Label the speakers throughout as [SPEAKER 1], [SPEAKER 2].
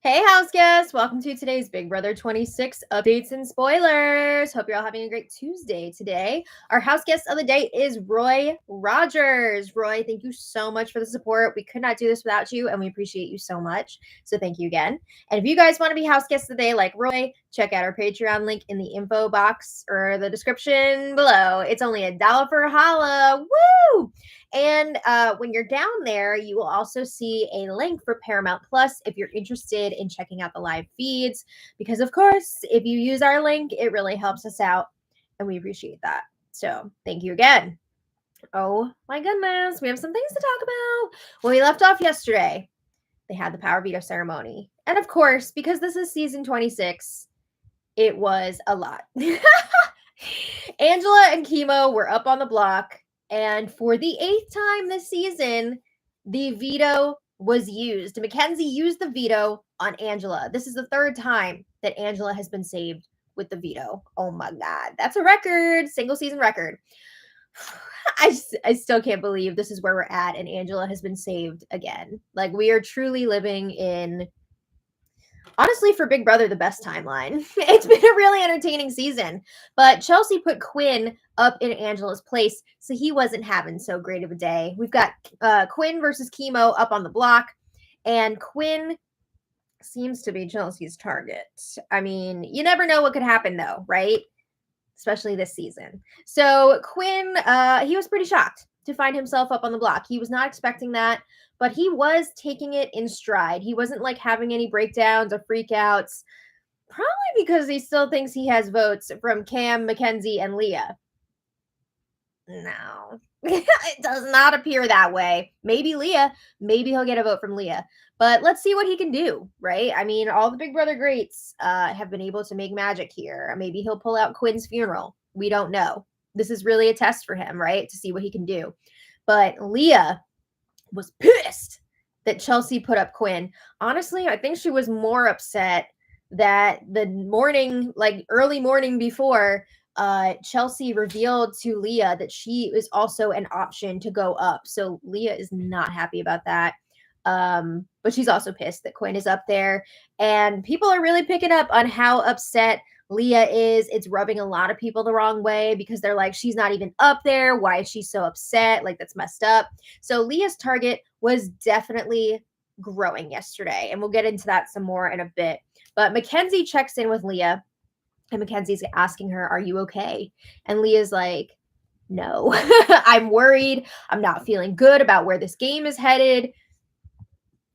[SPEAKER 1] Hey, house guests! Welcome to today's Big Brother 26 updates and spoilers. Hope you're all having a great Tuesday today. Our house guest of the day is Roy Rogers. Roy, thank you so much for the support. We could not do this without you, and we appreciate you so much. So thank you again. And if you guys want to be house guests today like Roy, check out our Patreon link in the info box or the description below. It's only $1 for a holla. Woo! And when you're down there, you will also see a link for Paramount Plus if you're interested in checking out the live feeds. Because, of course, if you use our link, it really helps us out, and we appreciate that. So thank you again. Oh, my goodness. We have some things to talk about. When we left off yesterday, they had the power veto ceremony. And, of course, because this is season 26, it was a lot. Angela and Chemo were up on the block. And for the 8th time this season, the veto was used. Mackenzie used the veto on Angela. This is the 3rd time that Angela has been saved with the veto. Oh my God. That's a record. Single season record. I still can't believe this is where we're at and Angela has been saved again. Like, we are truly living in, honestly, for Big Brother, the best timeline. It's been a really entertaining season. But Chelsea put Quinn up in Angela's place, so he wasn't having so great of a day. We've got Quinn versus Chemo up on the block, and Quinn seems to be Chelsea's target. I mean, you never know what could happen, though, right? Especially this season. So Quinn, he was pretty shocked to find himself up on the block. He was not expecting that, but he was taking it in stride. He wasn't like having any breakdowns or freakouts, probably because he still thinks he has votes from Cam, Mackenzie, and Leah. No, it does not appear that way. Maybe Leah, maybe he'll get a vote from Leah, but let's see what he can do, right? I mean, all the Big Brother greats have been able to make magic here. Maybe he'll pull out Quinn's funeral. We don't know. This is really a test for him, right? To see what he can do. But Leah was pissed that Chelsea put up Quinn. Honestly, I think she was more upset that the morning, like early morning before, Chelsea revealed to Leah that she is also an option to go up. So Leah is not happy about that. But she's also pissed that Quinn is up there. And people are really picking up on how upset Leah is. It's rubbing a lot of people the wrong way because they're like, she's not even up there. Why is she so upset? Like, that's messed up. So Leah's target was definitely growing yesterday. And we'll get into that some more in a bit. But Mackenzie checks in with Leah. And Mackenzie's asking her, are you okay? And Leah's like, no, I'm worried. I'm not feeling good about where this game is headed.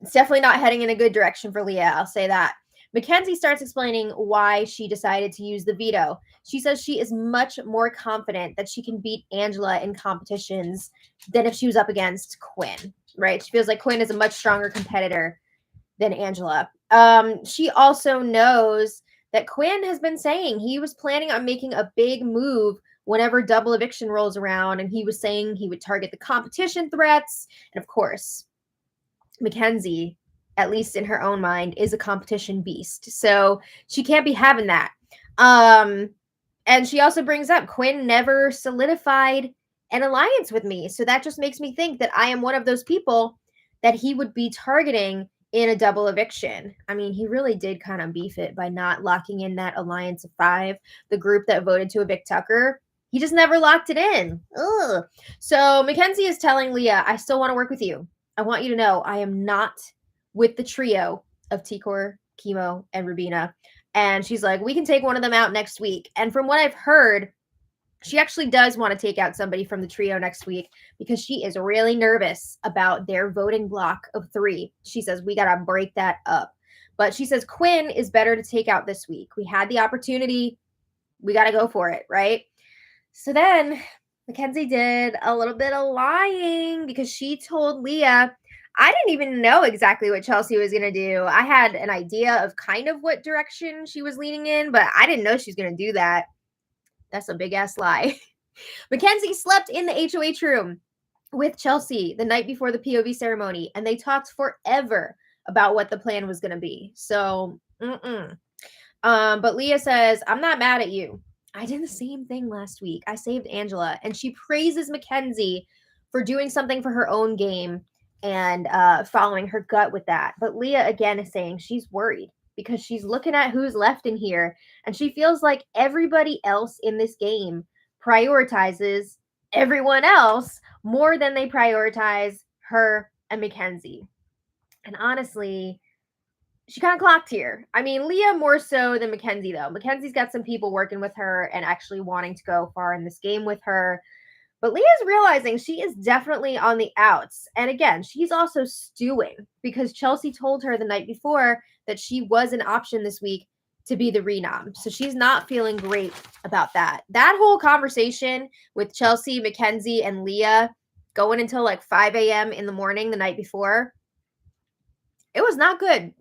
[SPEAKER 1] It's definitely not heading in a good direction for Leah. I'll say that. Mackenzie starts explaining why she decided to use the veto. She says she is much more confident that she can beat Angela in competitions than if she was up against Quinn, right? She feels like Quinn is a much stronger competitor than Angela. She also knows that Quinn has been saying he was planning on making a big move whenever double eviction rolls around, and he was saying he would target the competition threats. And of course, Mackenzie, at least in her own mind, is a competition beast. So she can't be having that. And she also brings up Quinn never solidified an alliance with me. So that just makes me think that I am one of those people that he would be targeting in a double eviction. I mean, he really did kind of beef it by not locking in that alliance of 5, the group that voted to evict Tucker. He just never locked it in. Ugh. So Mackenzie is telling Leah, I still want to work with you. I want you to know I am not with the trio of Tikor, Chemo, and Rubina. And she's like, we can take one of them out next week. And from what I've heard, she actually does want to take out somebody from the trio next week because she is really nervous about their voting block of 3. She says, we got to break that up. But she says Quinn is better to take out this week. We had the opportunity. We got to go for it, right? So then Mackenzie did a little bit of lying because she told Leah, I didn't even know exactly what Chelsea was going to do. I had an idea of kind of what direction she was leaning in, but I didn't know she was going to do that. That's a big ass lie. Mackenzie slept in the HOH room with Chelsea the night before the POV ceremony, and they talked forever about what the plan was going to be. So, but Leah says, I'm not mad at you. I did the same thing last week. I saved Angela, and she praises Mackenzie for doing something for her own game and following her gut with that. But Leah again is saying she's worried because she's looking at who's left in here and she feels like everybody else in this game prioritizes everyone else more than they prioritize her and Mackenzie. And honestly, she kind of clocked here. I mean, Leah more so than Mackenzie, though. Mackenzie's got some people working with her and actually wanting to go far in this game with her. But Leah's realizing she is definitely on the outs. And again, she's also stewing because Chelsea told her the night before that she was an option this week to be the renom. So she's not feeling great about that. That whole conversation with Chelsea, Mackenzie, and Leah going until like 5 a.m. in the morning the night before, it was not good.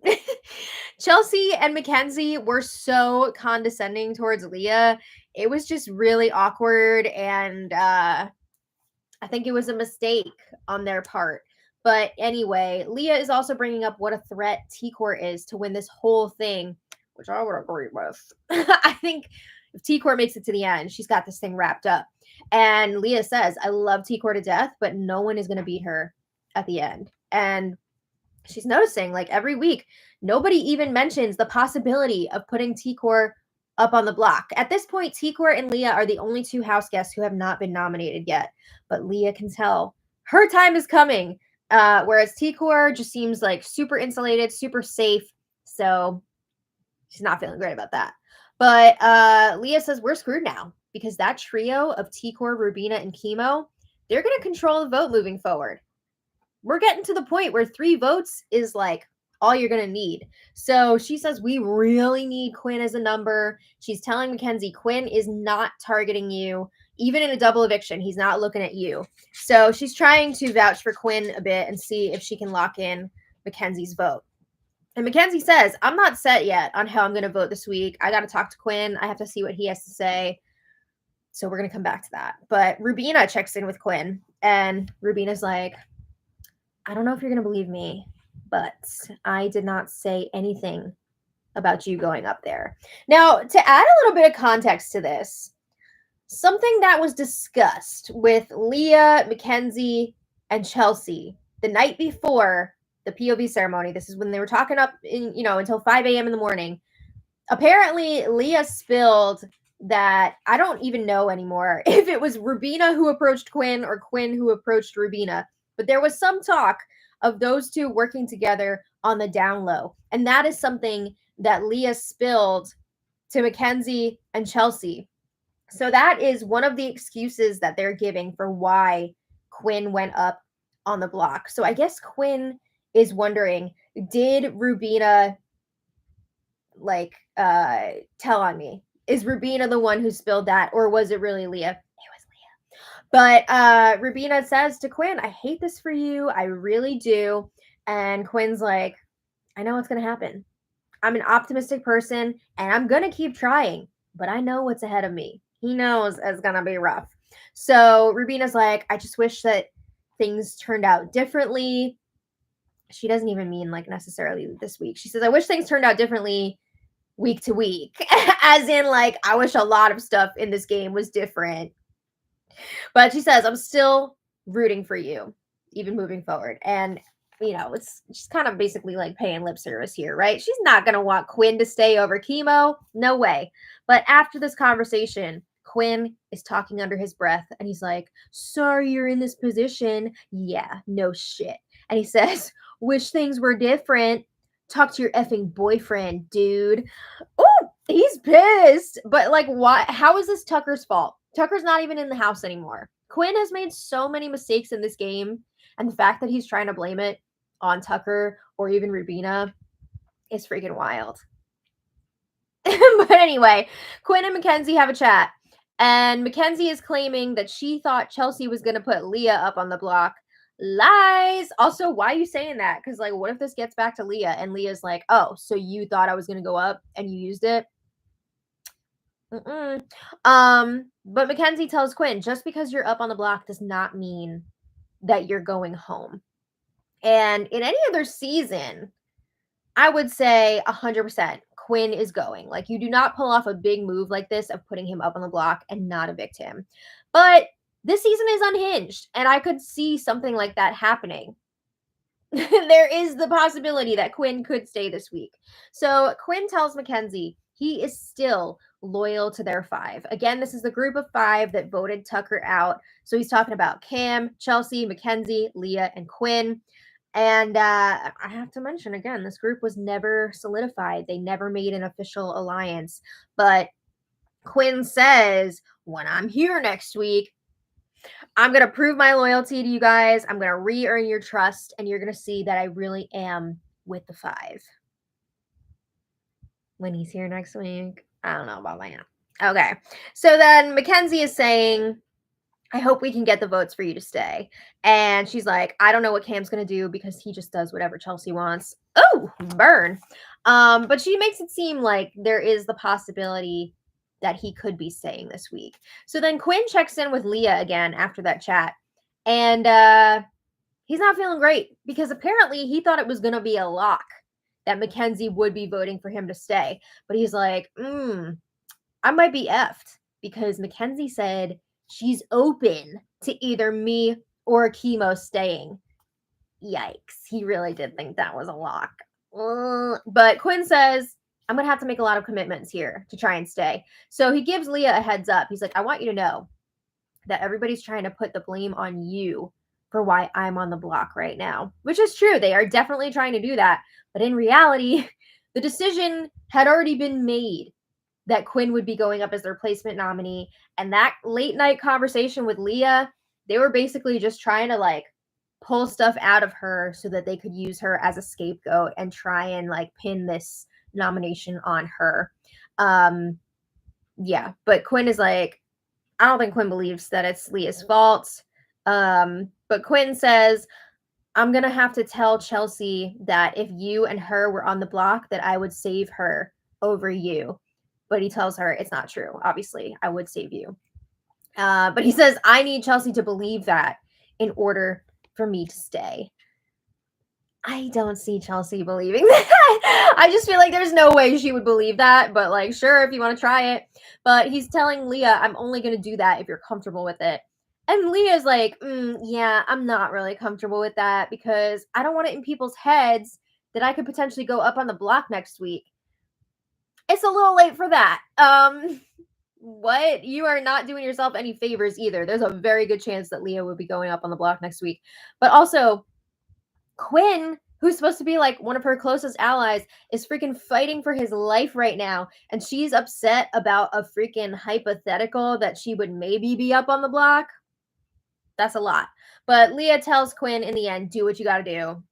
[SPEAKER 1] Chelsea and Mackenzie were so condescending towards Leah. It was just really awkward, and I think it was a mistake on their part. But anyway, Leah is also bringing up what a threat T-Court is to win this whole thing, which I would agree with. I think if T-Court makes it to the end, she's got this thing wrapped up. And Leah says, I love T-Court to death, but no one is going to beat her at the end. And she's noticing like every week, nobody even mentions the possibility of putting T-Court up on the block. At this point, T-Court and Leah are the only two house guests who have not been nominated yet. But Leah can tell her time is coming. Whereas T-Court just seems like super insulated, super safe. So she's not feeling great about that. But Leah says we're screwed now because that trio of T-Court, Rubina, and Chemo, they're going to control the vote moving forward. We're getting to the point where 3 votes is like all you're going to need. So she says we really need Quinn as a number. She's telling Mackenzie Quinn is not targeting you. Even in a double eviction, he's not looking at you. So she's trying to vouch for Quinn a bit and see if she can lock in Mackenzie's vote. And Mackenzie says, I'm not set yet on how I'm going to vote this week. I got to talk to Quinn. I have to see what he has to say. So we're going to come back to that. But Rubina checks in with Quinn. And Rubina's like, I don't know if you're going to believe me, but I did not say anything about you going up there. Now, to add a little bit of context to this, something that was discussed with Leah, Mackenzie, and Chelsea the night before the POV ceremony, this is when they were talking up until 5 a.m. in the morning. Apparently, Leah spilled that I don't even know anymore if it was Rubina who approached Quinn or Quinn who approached Rubina. But there was some talk of those two working together on the down low. And that is something that Leah spilled to Mackenzie and Chelsea. So that is one of the excuses that they're giving for why Quinn went up on the block. So I guess Quinn is wondering, did Rubina tell on me? Is Rubina the one who spilled that, or was it really Leah? But Rubina says to Quinn, I hate this for you. I really do. And Quinn's like, I know what's going to happen. I'm an optimistic person, and I'm going to keep trying. But I know what's ahead of me. He knows it's going to be rough. So Rubina's like, I just wish that things turned out differently. She doesn't even mean like necessarily this week. She says, I wish things turned out differently week to week. As in like, I wish a lot of stuff in this game was different. But she says, I'm still rooting for you, even moving forward. And, it's she's kind of basically like paying lip service here, right? She's not going to want Quinn to stay over Chemo. No way. But after this conversation, Quinn is talking under his breath and he's like, sorry you're in this position. Yeah, no shit. And he says, wish things were different. Talk to your effing boyfriend, dude. Oh, he's pissed. But like, why? How is this Tucker's fault? Tucker's not even in the house anymore. Quinn has made so many mistakes in this game, and the fact that he's trying to blame it on Tucker or even Rubina is freaking wild. But anyway, Quinn and Mackenzie have a chat, and Mackenzie is claiming that she thought Chelsea was going to put Leah up on the block. Lies. Also, why are you saying that? Because like, what if this gets back to Leah and Leah's like, oh, so you thought I was going to go up and you used it? But Mackenzie tells Quinn, just because you're up on the block does not mean that you're going home. And in any other season, I would say 100% Quinn is going. Like, you do not pull off a big move like this of putting him up on the block and not evict him. But this season is unhinged, and I could see something like that happening. there is the possibility that Quinn could stay this week. So Quinn tells Mackenzie he is still loyal to their 5. Again, this is the group of 5 that voted Tucker out. So he's talking about Cam, Chelsea, Mackenzie, Leah, and Quinn. And I have to mention again, this group was never solidified. They never made an official alliance. But Quinn says, when I'm here next week, I'm going to prove my loyalty to you guys. I'm going to re-earn your trust, and you're going to see that I really am with the 5. When he's here next week, I don't know about that. Okay. So then Mackenzie is saying, I hope we can get the votes for you to stay. And she's like, I don't know what Cam's going to do because he just does whatever Chelsea wants. Oh, burn. But she makes it seem like there is the possibility that he could be staying this week. So then Quinn checks in with Leah again after that chat. And he's not feeling great because apparently he thought it was going to be a lock that Mackenzie would be voting for him to stay. But he's like, I might be effed because Mackenzie said she's open to either me or Chemo staying. Yikes. He really did think that was a lock. But Quinn says, I'm going to have to make a lot of commitments here to try and stay. So he gives Leah a heads up. He's like, I want you to know that everybody's trying to put the blame on you for why I'm on the block right now, which is true. They are definitely trying to do that. But in reality, the decision had already been made that Quinn would be going up as the replacement nominee. And that late night conversation with Leah, they were basically just trying to like pull stuff out of her so that they could use her as a scapegoat and try and like pin this nomination on her. Yeah, but Quinn is like, I don't think Quinn believes that it's Leah's fault. But Quinn says, I'm going to have to tell Chelsea that if you and her were on the block, that I would save her over you. But he tells her it's not true. Obviously, I would save you. But he says, I need Chelsea to believe that in order for me to stay. I don't see Chelsea believing that. I just feel like there's no way she would believe that. But like, sure, if you want to try it. But he's telling Leah, I'm only going to do that if you're comfortable with it. And Leah's like, yeah, I'm not really comfortable with that because I don't want it in people's heads that I could potentially go up on the block next week. It's a little late for that. What? You are not doing yourself any favors either. There's a very good chance that Leah will be going up on the block next week. But also, Quinn, who's supposed to be like one of her closest allies, is freaking fighting for his life right now. And she's upset about a freaking hypothetical that she would maybe be up on the block. That's a lot. But Leah tells Quinn in the end, do what you got to do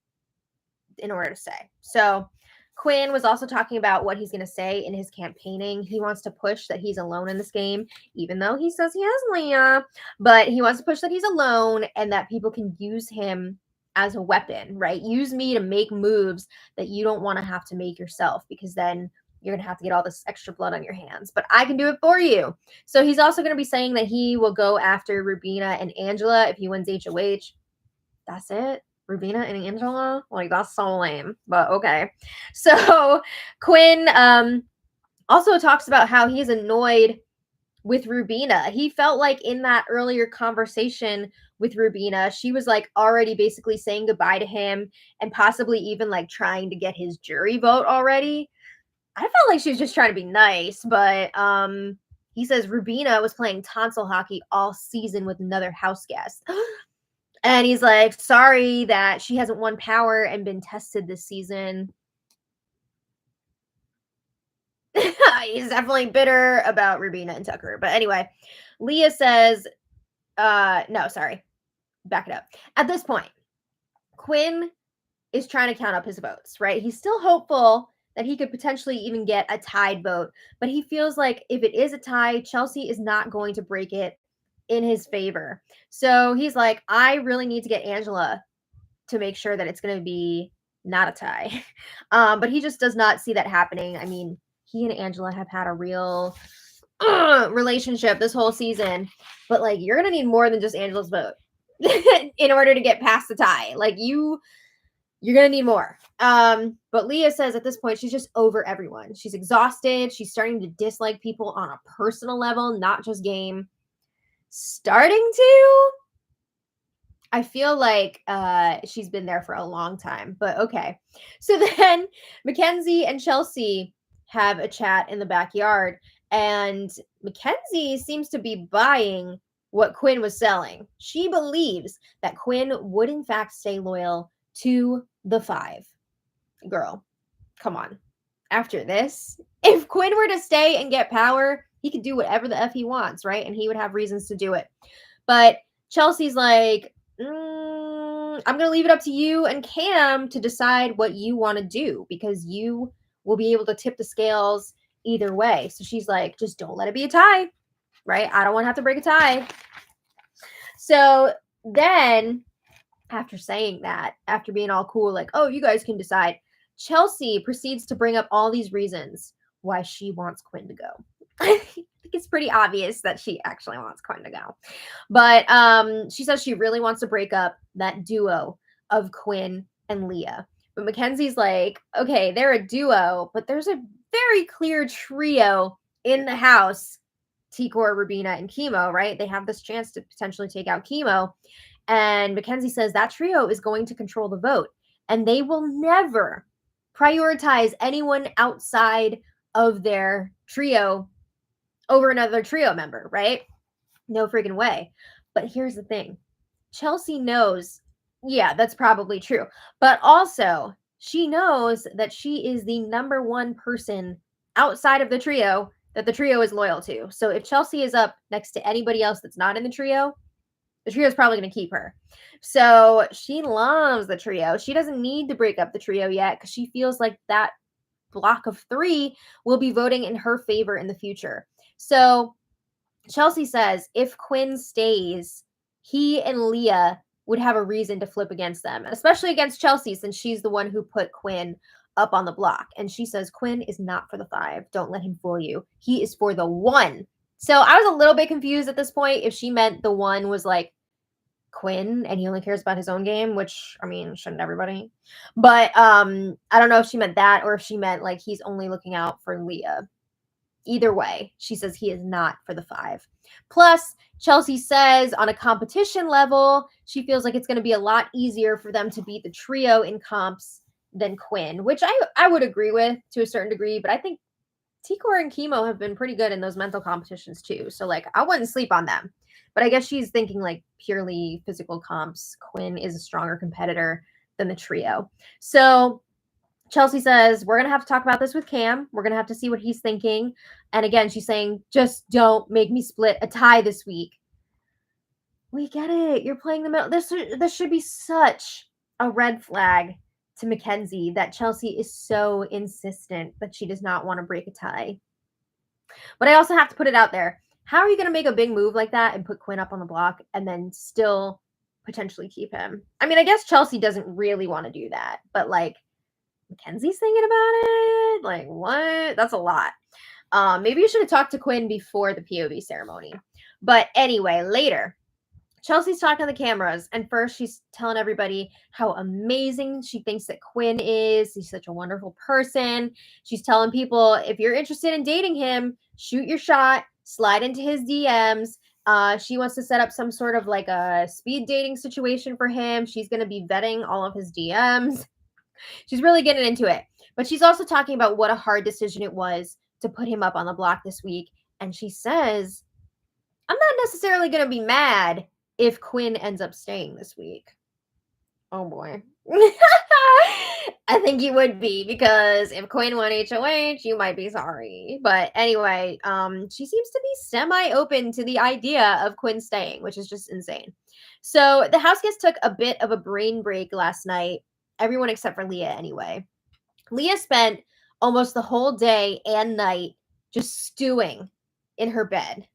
[SPEAKER 1] in order to stay. So Quinn was also talking about what he's going to say in his campaigning. He wants to push that he's alone in this game, even though he says he has Leah. But he wants to push that he's alone and that people can use him as a weapon, right? Use me to make moves that you don't want to have to make yourself because then you're going to have to get all this extra blood on your hands. But I can do it for you. So he's also going to be saying that he will go after Rubina and Angela if he wins HOH. That's it? Rubina and Angela? Like, that's so lame. But okay. So Quinn also talks about how he's annoyed with Rubina. He felt like in that earlier conversation with Rubina, she was like already basically saying goodbye to him and possibly even like trying to get his jury vote already. I felt like she was just trying to be nice, but he says Rubina was playing tonsil hockey all season with another house guest. And he's like, sorry that she hasn't won power and been tested this season. He's definitely bitter about Rubina and Tucker. But anyway, Leah says, no, sorry. Back it up. At this point, Quinn is trying to count up his votes, right? He's still hopeful that he could potentially even get a tied vote, but he feels like if it is a tie, Chelsea is not going to break it in his favor. So he's like, I really need to get Angela to make sure that it's going to be not a tie. But he just does not see that happening. I mean, he and Angela have had a real relationship this whole season, but like, you're going to need more than just Angela's vote in order to get past the tie. Like you're going to need more. But Leah says at this point, she's just over everyone. She's exhausted. She's starting to dislike people on a personal level, not just game. Starting to? I feel like she's been there for a long time, but okay. So then Mackenzie and Chelsea have a chat in the backyard, and Mackenzie seems to be buying what Quinn was selling. She believes that Quinn would, in fact, stay loyal to the five. Girl, come on. After this, if Quinn were to stay and get power, he could do whatever the F he wants, right? And he would have reasons to do it. But Chelsea's like, I'm going to leave it up to you and Cam to decide what you want to do because you will be able to tip the scales either way. So she's like, just don't let it be a tie, right? I don't want to have to break a tie. So then, after saying that, after being all cool, like, oh, you guys can decide, Chelsea proceeds to bring up all these reasons why she wants Quinn to go. I think it's pretty obvious that she actually wants Quinn to go. But she says she really wants to break up that duo of Quinn and Leah. But Mackenzie's like, okay, they're a duo, but there's a very clear trio in the house. Tikor, Rubina, and Chemo, right? They have this chance to potentially take out Chemo. And Mackenzie says that trio is going to control the vote. And they will never prioritize anyone outside of their trio over another trio member, right? No freaking way. But here's the thing. Chelsea knows, yeah, that's probably true. But also, she knows that she is the number one person outside of the trio that the trio is loyal to. So if Chelsea is up next to anybody else that's not in the trio is probably going to keep her. So she loves the trio. She doesn't need to break up the trio yet because she feels like that block of three will be voting in her favor in the future. So Chelsea says if Quinn stays, he and Leah would have a reason to flip against them, especially against Chelsea since she's the one who put Quinn up on the block. And she says Quinn is not for the five. Don't let him fool you. He is for the one. So I was a little bit confused at this point if she meant the one was like Quinn and he only cares about his own game, which I mean, shouldn't everybody? But I don't know if she meant that or if she meant like he's only looking out for Leah. Either way, she says he is not for the five. Plus, Chelsea says on a competition level, she feels like it's going to be a lot easier for them to beat the trio in comps than Quinn, which I would agree with to a certain degree, but I think Tikor and Chemo have been pretty good in those mental competitions too. So like I wouldn't sleep on them. But I guess she's thinking like purely physical comps. Quinn is a stronger competitor than the trio. So Chelsea says, we're going to have to talk about this with Cam. We're going to have to see what he's thinking. And again, she's saying, just don't make me split a tie this week. We get it. You're playing the middle. This should be such a red flag to Mackenzie that Chelsea is so insistent that she does not want to break a tie. But I also have to put it out there. How are you going to make a big move like that and put Quinn up on the block and then still potentially keep him? I mean, I guess Chelsea doesn't really want to do that, but like Mackenzie's thinking about it? Like, what? That's a lot. Maybe you should have talked to Quinn before the POV ceremony. But anyway, later, Chelsea's talking to the cameras, and first she's telling everybody how amazing she thinks that Quinn is. He's such a wonderful person. She's telling people, if you're interested in dating him, shoot your shot, slide into his DMs. She wants to set up some sort of like a speed dating situation for him. She's going to be vetting all of his DMs. She's really getting into it. But she's also talking about what a hard decision it was to put him up on the block this week. And she says, I'm not necessarily going to be mad if Quinn ends up staying this week. Oh boy. I think you would be, because if Quinn won HOH, you might be sorry. But anyway, she seems to be semi-open to the idea of Quinn staying, which is just insane. So the house guests took a bit of a brain break last night. Everyone except for Leah anyway. Leah spent almost the whole day and night just stewing in her bed.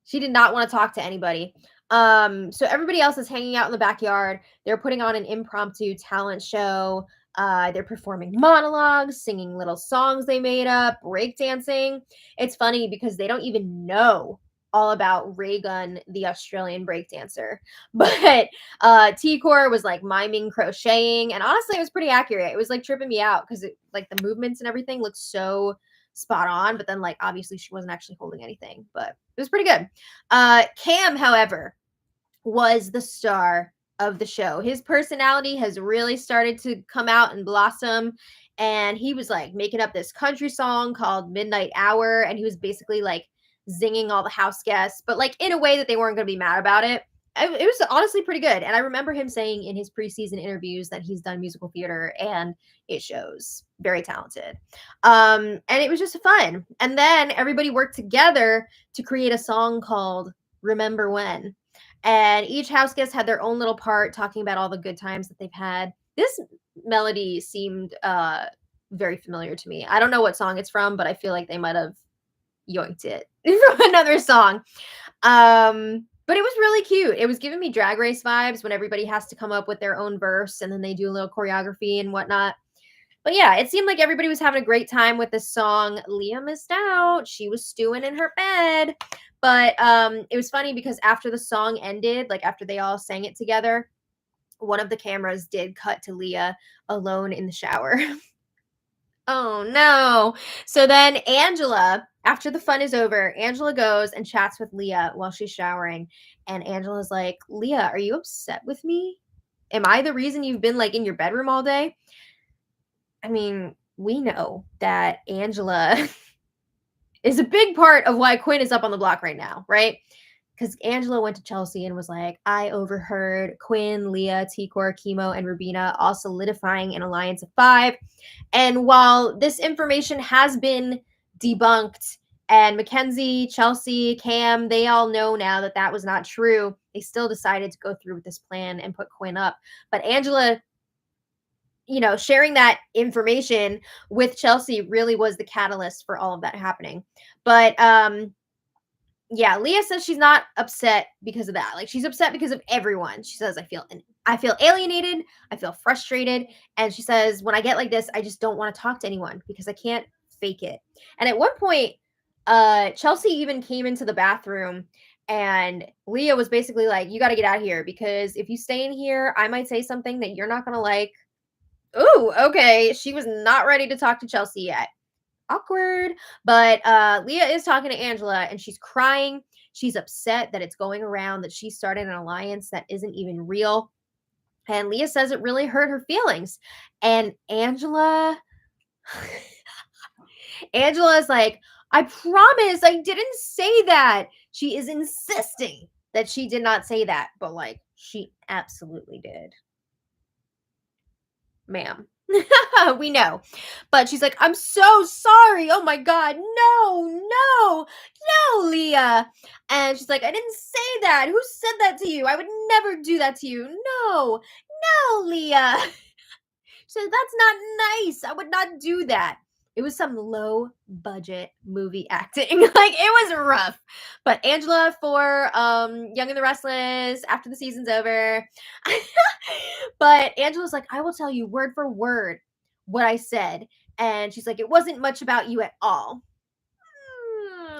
[SPEAKER 1] She did not want to talk to anybody. So everybody else is hanging out in the backyard. They're putting on an impromptu talent show. They're performing monologues, singing little songs they made up, breakdancing. It's funny because they don't even know all about Raygun, the Australian breakdancer. But Tikor was like miming crocheting, and honestly, it was pretty accurate. It was like tripping me out because like the movements and everything looked so spot on, but then like obviously she wasn't actually holding anything, but it was pretty good. Cam, however, was the star of the show. His personality has really started to come out and blossom. And he was like making up this country song called Midnight Hour. And he was basically like zinging all the house guests, but like in a way that they weren't going to be mad about it. It was honestly pretty good. And I remember him saying in his preseason interviews that he's done musical theater and it shows. Very talented. And it was just fun. And then everybody worked together to create a song called Remember When. And each house guest had their own little part talking about all the good times that they've had. This melody seemed very familiar to me. I don't know what song it's from, but I feel like they might have yoinked it from another song. But it was really cute. It was giving me Drag Race vibes when everybody has to come up with their own verse and then they do a little choreography and whatnot. But yeah, it seemed like everybody was having a great time with this song. Leah missed out. She was stewing in her bed. But it was funny because after the song ended, like after they all sang it together, one of the cameras did cut to Leah alone in the shower. Oh no. So then Angela, after the fun is over, Angela goes and chats with Leah while she's showering. And Angela's like, Leah, are you upset with me? Am I the reason you've been like in your bedroom all day? I mean, we know that Angela is a big part of why Quinn is up on the block right now, right? Because Angela went to Chelsea and was like, I overheard Quinn, Leah, Tikor, Chemo, and Rubina all solidifying an alliance of 5. And while this information has been debunked, and Mackenzie, Chelsea, Cam, they all know now that that was not true, they still decided to go through with this plan and put Quinn up. But Angela, sharing that information with Chelsea really was the catalyst for all of that happening. But yeah, Leah says she's not upset because of that. Like she's upset because of everyone. She says I feel alienated, I feel frustrated, and she says when I get like this, I just don't want to talk to anyone because I can't fake it. And at one point, Chelsea even came into the bathroom and Leah was basically like, you got to get out of here because if you stay in here, I might say something that you're not going to like. Ooh, okay. She was not ready to talk to Chelsea yet. Awkward. But Leah is talking to Angela and she's crying. She's upset that it's going around that she started an alliance that isn't even real. And Leah says it really hurt her feelings. And Angela is like, I promise I didn't say that. She is insisting that she did not say that, but like she absolutely did. Ma'am. We know. But she's like, I'm so sorry. Oh my God. No, Leah. And she's like, I didn't say that. Who said that to you? I would never do that to you. No, Leah. She said, that's not nice. I would not do that. It was some low budget movie acting. Like it was rough. But Angela for Young and the Restless after the season's over. But Angela's like, I will tell you word for word what I said. And she's like, it wasn't much about you at all.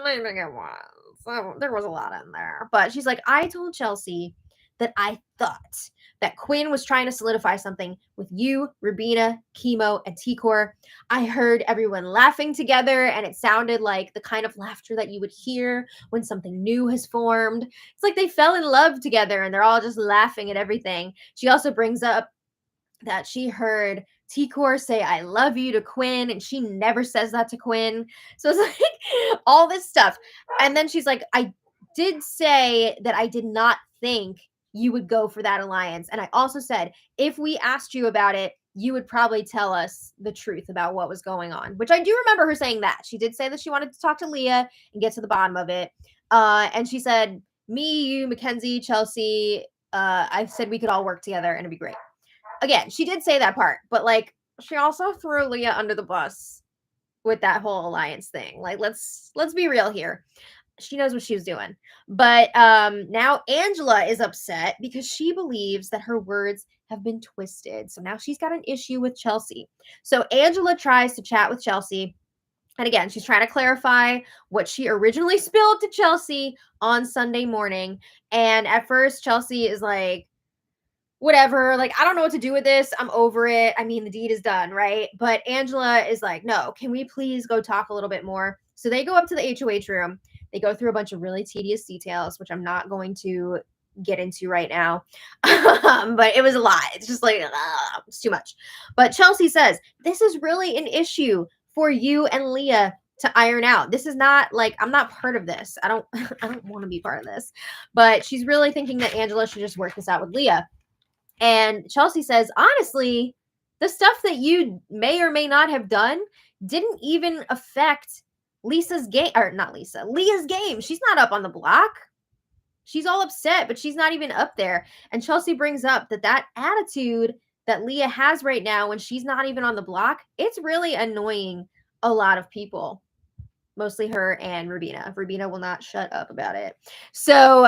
[SPEAKER 1] I think it was. There was a lot in there. But she's like, I told Chelsea that I thought that Quinn was trying to solidify something with you, Rubina, Chemo, and Tikor. I heard everyone laughing together, and it sounded like the kind of laughter that you would hear when something new has formed. It's like they fell in love together, and they're all just laughing at everything. She also brings up that she heard Tikor say I love you to Quinn and she never says that to Quinn. So it's like all this stuff. And then she's like, I did say that I did not think you would go for that alliance. And I also said, if we asked you about it, you would probably tell us the truth about what was going on, which I do remember her saying that. She did say that she wanted to talk to Leah and get to the bottom of it. And she said, me, you, Mackenzie, Chelsea, I said we could all work together and it'd be great. Again, she did say that part, but like she also threw Leah under the bus with that whole alliance thing. Like let's be real here. She knows what she was doing. But now Angela is upset because she believes that her words have been twisted. So now she's got an issue with Chelsea. So Angela tries to chat with Chelsea. And again, she's trying to clarify what she originally spilled to Chelsea on Sunday morning. And at first, Chelsea is like, whatever, like, I don't know what to do with this. I'm over it. I mean, the deed is done, right? But Angela is like, no, can we please go talk a little bit more? So they go up to the HOH room. They go through a bunch of really tedious details, which I'm not going to get into right now. But it was a lot. It's just like, it's too much. But Chelsea says, this is really an issue for you and Leah to iron out. This is not like, I'm not part of this. I don't I don't want to be part of this. But she's really thinking that Angela should just work this out with Leah. And Chelsea says, honestly, the stuff that you may or may not have done didn't even affect Lisa's game, or not Lisa, Leah's game. She's not up on the block. She's all upset, but she's not even up there. And Chelsea brings up that attitude that Leah has right now when she's not even on the block, it's really annoying a lot of people. Mostly her and Rubina. Rubina will not shut up about it. So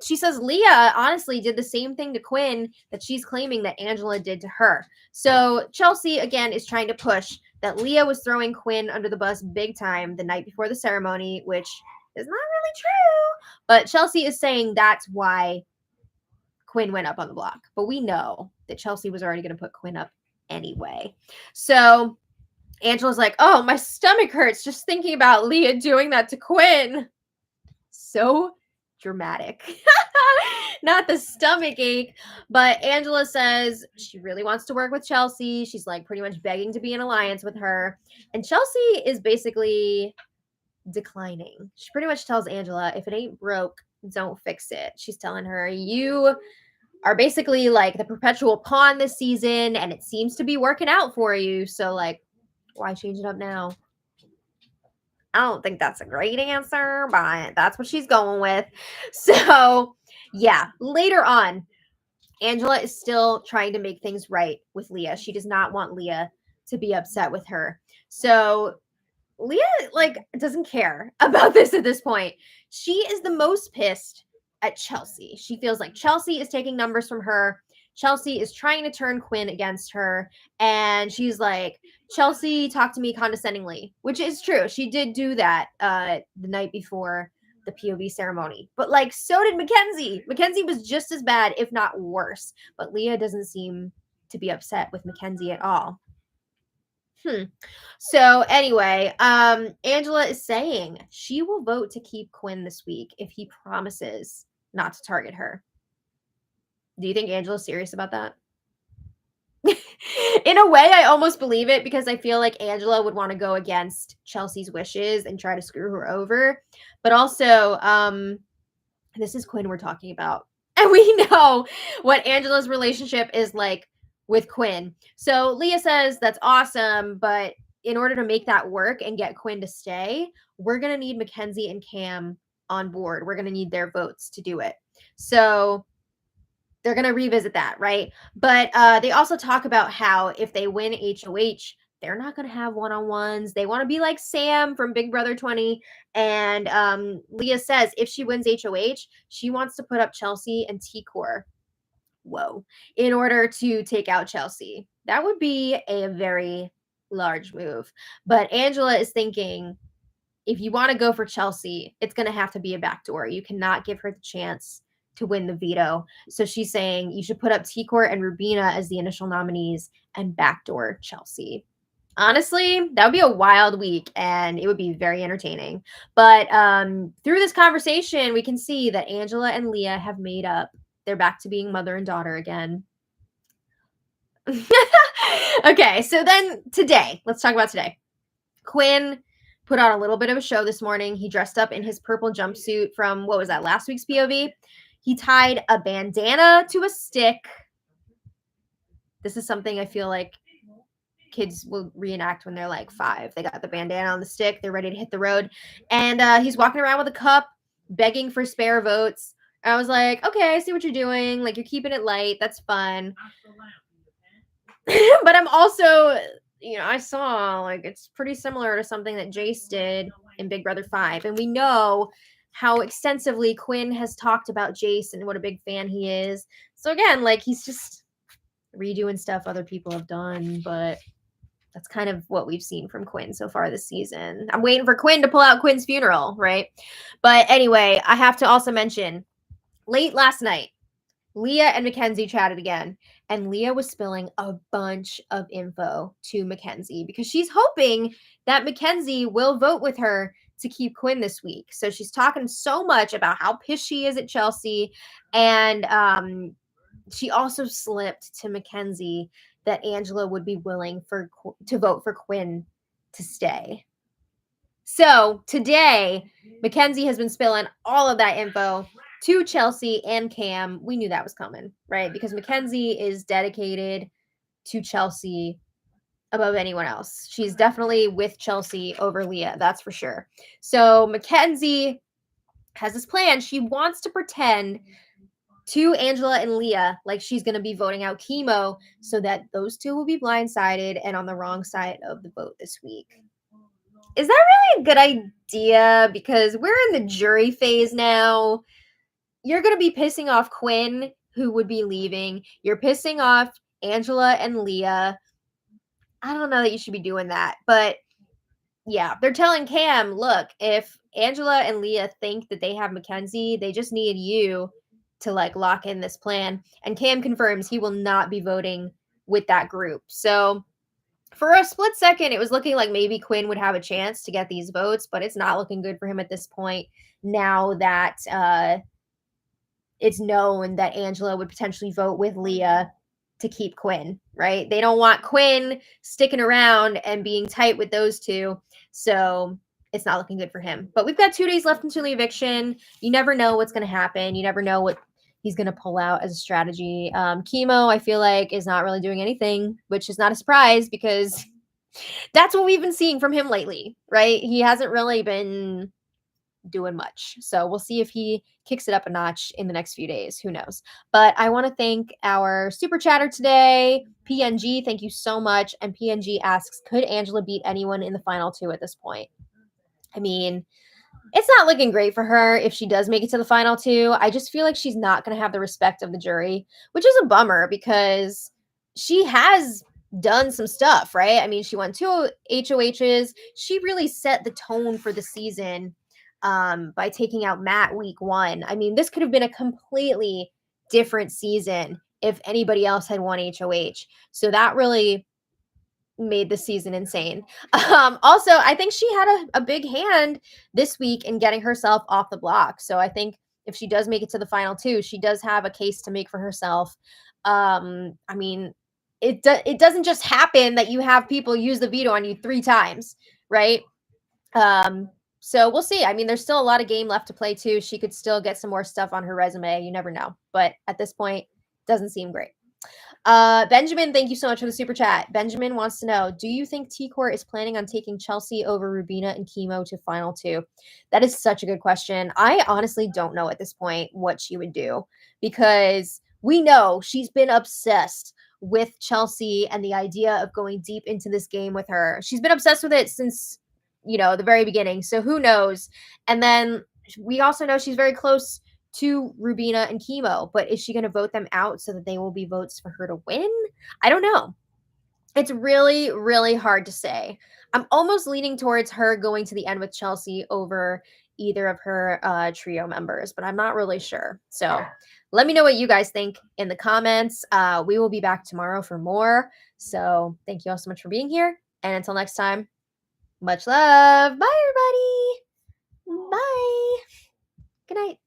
[SPEAKER 1] she says Leah honestly did the same thing to Quinn that she's claiming that Angela did to her. So Chelsea, again, is trying to push that Leah was throwing Quinn under the bus big time the night before the ceremony, which is not really true. But Chelsea is saying that's why Quinn went up on the block. But we know that Chelsea was already going to put Quinn up anyway. So Angela's like, oh, my stomach hurts just thinking about Leah doing that to Quinn. So dramatic. Not the stomach ache, but Angela says she really wants to work with Chelsea. She's like pretty much begging to be in alliance with her. And Chelsea is basically declining. She pretty much tells Angela, if it ain't broke, don't fix it. She's telling her, you are basically like the perpetual pawn this season, and it seems to be working out for you. So like, why change it up now? I don't think that's a great answer, but that's what she's going with. So, yeah, later on, Angela is still trying to make things right with Leah. She does not want Leah to be upset with her. So, Leah, like, doesn't care about this at this point. She is the most pissed at Chelsea. She feels like Chelsea is taking numbers from her. Chelsea is trying to turn Quinn against her. And she's like, Chelsea talked to me condescendingly, which is true. She did do that the night before the POV ceremony. But like, so did Mackenzie. Mackenzie was just as bad, if not worse. But Leah doesn't seem to be upset with Mackenzie at all. So anyway, Angela is saying she will vote to keep Quinn this week if he promises not to target her. Do you think Angela's serious about that? In a way, I almost believe it because I feel like Angela would want to go against Chelsea's wishes and try to screw her over. But also, this is Quinn we're talking about. And we know what Angela's relationship is like with Quinn. So Leah says that's awesome, but in order to make that work and get Quinn to stay, we're going to need Mackenzie and Cam on board. We're going to need their votes to do it. So they're going to revisit that, right? But they also talk about how if they win HOH, they're not going to have one-on-ones. They want to be like Sam from Big Brother 20. And Leah says if she wins HOH, she wants to put up Chelsea and T-Core. Whoa. In order to take out Chelsea. That would be a very large move. But Angela is thinking, if you want to go for Chelsea, it's going to have to be a backdoor. You cannot give her the chance to win the veto. So she's saying you should put up T-Core and Rubina as the initial nominees and backdoor Chelsea. Honestly, that would be a wild week and it would be very entertaining. But through this conversation, we can see that Angela and Leah have made up. They're back to being mother and daughter again. Okay, so then today, let's talk about today. Quinn put on a little bit of a show this morning. He dressed up in his purple jumpsuit from, what was that, last week's POV? He tied a bandana to a stick. This is something I feel like kids will reenact when they're like 5. They got the bandana on the stick. They're ready to hit the road. And he's walking around with a cup, begging for spare votes. I was like, okay, I see what you're doing. Like, you're keeping it light. That's fun. But I'm also, I saw, like, it's pretty similar to something that Jace did in Big Brother 5. And we know how extensively Quinn has talked about Jace and what a big fan he is. So again, like, he's just redoing stuff other people have done. But that's kind of what we've seen from Quinn so far this season. I'm waiting for Quinn to pull out Quinn's funeral, right? But anyway, I have to also mention, late last night, Leah and Mackenzie chatted again, and Leah was spilling a bunch of info to Mackenzie because she's hoping that Mackenzie will vote with her to keep Quinn this week. So she's talking so much about how pissed she is at Chelsea. And she also slipped to Mackenzie that Angela would be willing to vote for Quinn to stay. So today, Mackenzie has been spilling all of that info to Chelsea and Cam. We knew that was coming, right? Because Mackenzie is dedicated to Chelsea above anyone else. She's definitely with Chelsea over Leah, that's for sure. So Mackenzie has this plan. She wants to pretend to Angela and Leah like she's going to be voting out Chemo so that those two will be blindsided and on the wrong side of the vote this week. Is that really a good idea? Because we're in the jury phase now. You're going to be pissing off Quinn, who would be leaving. You're pissing off Angela and Leah. I don't know that you should be doing that. But yeah, they're telling Cam, look, if Angela and Leah think that they have Mackenzie, they just need you to like lock in this plan. And Cam confirms he will not be voting with that group. So for a split second, it was looking like maybe Quinn would have a chance to get these votes, but it's not looking good for him at this point now that it's known that Angela would potentially vote with Leah to keep Quinn, right? They don't want Quinn sticking around and being tight with those two. So it's not looking good for him. But we've got 2 days left until the eviction. You never know what's going to happen. You never know what he's going to pull out as a strategy. Chemo, I feel like, is not really doing anything, which is not a surprise because that's what we've been seeing from him lately, right? He hasn't really been doing much. So we'll see if he kicks it up a notch in the next few days. Who knows? But I want to thank our super chatter today, PNG. Thank you so much. And PNG asks, could Angela beat anyone in the final 2 at this point? I mean, it's not looking great for her if she does make it to the final 2. I just feel like she's not going to have the respect of the jury, which is a bummer because she has done some stuff, right? I mean, she won 2 HOHs. She really set the tone for the season by taking out Matt week 1. I mean, this could have been a completely different season if anybody else had won HOH. So that really made the season insane. Also, I think she had a big hand this week in getting herself off the block. So I think if she does make it to the final 2, she does have a case to make for herself. I mean, it doesn't just happen that you have people use the veto on you 3 times, right? So we'll see. I mean, there's still a lot of game left to play too. She could still get some more stuff on her resume. You never know. But at this point, doesn't seem great. Benjamin, thank you so much for the super chat. Benjamin wants to know, do you think T-Court is planning on taking Chelsea over Rubina and Chemo to final 2? That is such a good question. I honestly don't know at this point what she would do because we know she's been obsessed with Chelsea and the idea of going deep into this game with her. She's been obsessed with it since, the very beginning. So who knows? And then we also know she's very close to Rubina and Chemo, but is she going to vote them out so that they will be votes for her to win? I don't know. It's really, really hard to say. I'm almost leaning towards her going to the end with Chelsea over either of her trio members, but I'm not really sure. So let me know what you guys think in the comments. We will be back tomorrow for more. So thank you all so much for being here. And until next time, much love. Bye, everybody. Bye. Good night.